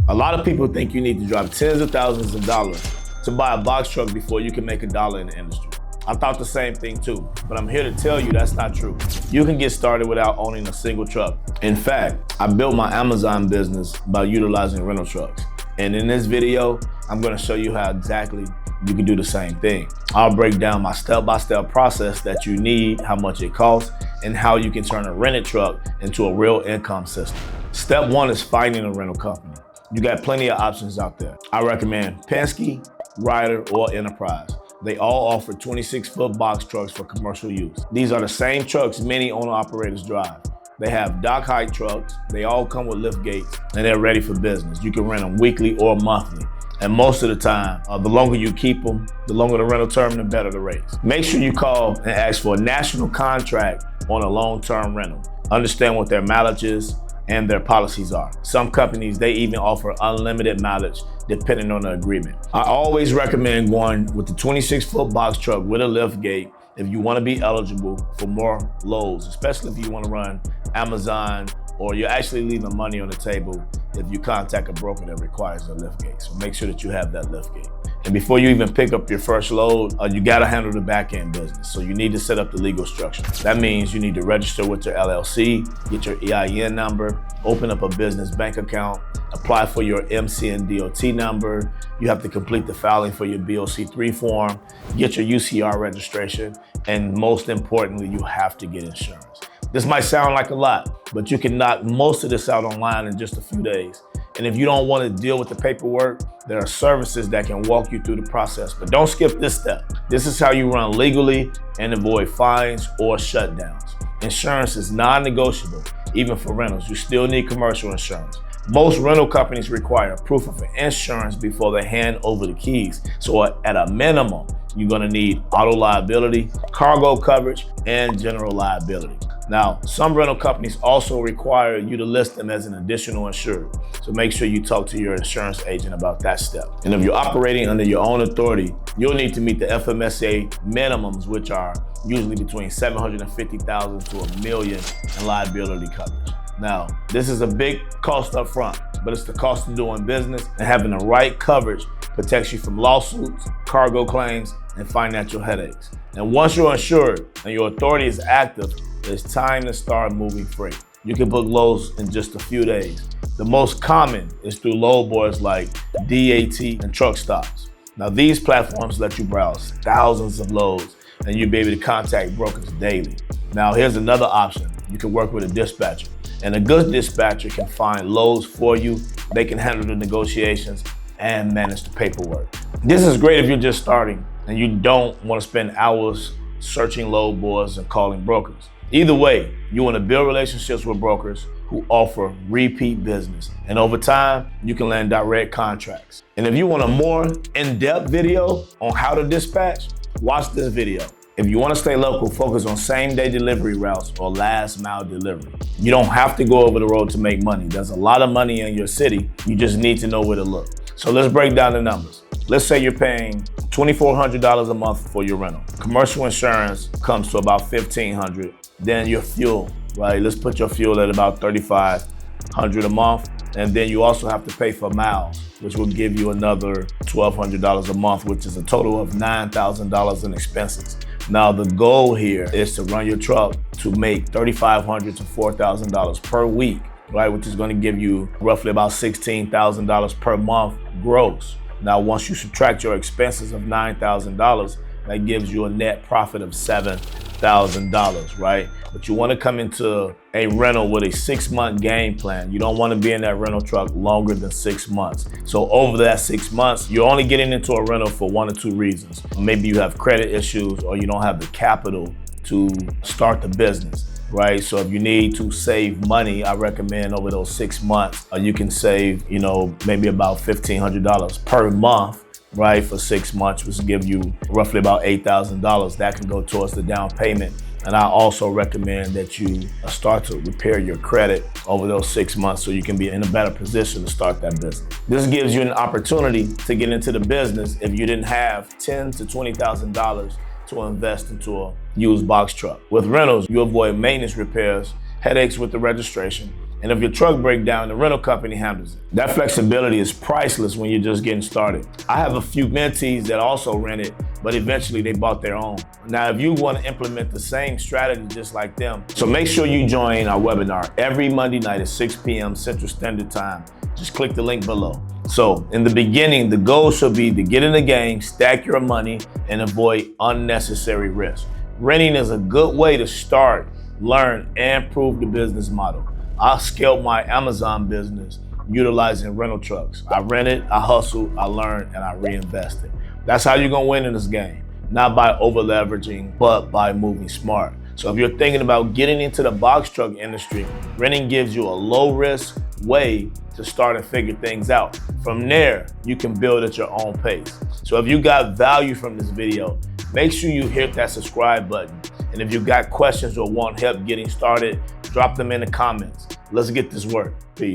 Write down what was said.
A lot of people think you need to drop tens of thousands of dollars to buy a box truck before you can make a dollar in the industry. I thought the same thing too, but I'm here to tell you that's not true. You can get started without owning a single truck. In fact, I built my Amazon business by utilizing rental trucks. And in this video, I'm gonna show you how exactly you can do the same thing. I'll break down my step-by-step process that you need, how much it costs, and how you can turn a rented truck into a real income system. Step one is finding a rental company. You got plenty of options out there. I recommend Penske, Ryder, or Enterprise. They all offer 26-foot box trucks for commercial use. These are the same trucks many owner-operators drive. They have dock height trucks, they all come with lift gates, and they're ready for business. You can rent them weekly or monthly. And most of the time, the longer you keep them, the longer the rental term, the better the rates. Make sure you call and ask for a national contract on a long-term rental. Understand what their mileage is and their policies are. Some companies, they even offer unlimited mileage depending on the agreement. I always recommend going with the 26-foot box truck with a lift gate if you want to be eligible for more loads, especially if you want to run Amazon, or you're actually leaving money on the table if you contact a broker that requires a lift gate. So make sure that you have that lift gate. And before you even pick up your first load, you gotta handle the back-end business. So you need to set up the legal structure. That means you need to register with your LLC, get your EIN number, open up a business bank account, apply for your MCNDOT number. You have to complete the filing for your BOC3 form, get your UCR registration, and most importantly, you have to get insurance. This might sound like a lot, but you can knock most of this out online in just a few days. And if you don't want to deal with the paperwork, there are services that can walk you through the process. But don't skip this step. This is how you run legally and avoid fines or shutdowns. Insurance is non-negotiable, even for rentals. You still need commercial insurance. Most rental companies require proof of insurance before they hand over the keys. So at a minimum, you're gonna need auto liability, cargo coverage, and general liability. Now, some rental companies also require you to list them as an additional insured. So make sure you talk to your insurance agent about that step. And if you're operating under your own authority, you'll need to meet the FMSA minimums, which are usually between $750,000 to $1 million in liability coverage. Now, this is a big cost up front, but it's the cost of doing business, and having the right coverage protects you from lawsuits, cargo claims, and financial headaches. And once you're insured and your authority is active, it's time to start moving freight. You can book loads in just a few days. The most common is through load boards like DAT and truck stops. Now, these platforms let you browse thousands of loads, and you'll be able to contact brokers daily. Now, here's another option. You can work with a dispatcher. And a good dispatcher can find loads for you. They can handle the negotiations and manage the paperwork. This is great if you're just starting and you don't want to spend hours searching load boards and calling brokers. Either way, you want to build relationships with brokers who offer repeat business. And over time, you can land direct contracts. And if you want a more in-depth video on how to dispatch, watch this video. If you want to stay local, focus on same-day delivery routes or last-mile delivery. You don't have to go over the road to make money. There's a lot of money in your city. You just need to know where to look. So let's break down the numbers. Let's say you're paying $2,400 a month for your rental. Commercial insurance comes to about $1,500. Then your fuel, right? Let's put your fuel at about $3,500 a month. And then you also have to pay for miles, which will give you another $1,200 a month, which is a total of $9,000 in expenses. Now, the goal here is to run your truck to make $3,500 to $4,000 per week, right? Which is going to give you roughly about $16,000 per month gross. Now, once you subtract your expenses of $9,000, that gives you a net profit of $7,000, right? But you want to come into a rental with a 6-month game plan. You don't want to be in that rental truck longer than 6 months. So over that 6 months, you're only getting into a rental for 1 or 2 reasons. Maybe you have credit issues or you don't have the capital to start the business, right? So if you need to save money, I recommend over those 6 months, you can save, maybe about $1,500 per month, right, for 6 months, which will give you roughly about $8,000. That can go towards the down payment. And I also recommend that you start to repair your credit over those 6 months so you can be in a better position to start that business. This gives you an opportunity to get into the business if you didn't have $10,000 to $20,000 to invest into a used box truck. With rentals, you avoid maintenance repairs, headaches with the registration, And if your truck breaks down, the rental company handles it. That flexibility is priceless when you're just getting started. I have a few mentees that also rented, but eventually they bought their own. Now, if you want to implement the same strategy just like them, so make sure you join our webinar every Monday night at 6 p.m. Central Standard Time. Just click the link below. So in the beginning, the goal should be to get in the game, stack your money, and avoid unnecessary risk. Renting is a good way to start, learn, and prove the business model. I scaled my Amazon business utilizing rental trucks. I rented, I hustled, I learned, and I reinvested. That's how you're gonna win in this game. Not by over leveraging, but by moving smart. So if you're thinking about getting into the box truck industry, renting gives you a low risk way to start and figure things out. From there, you can build at your own pace. So if you got value from this video, make sure you hit that subscribe button. And if you got questions or want help getting started, drop them in the comments. Let's get this work. Peace.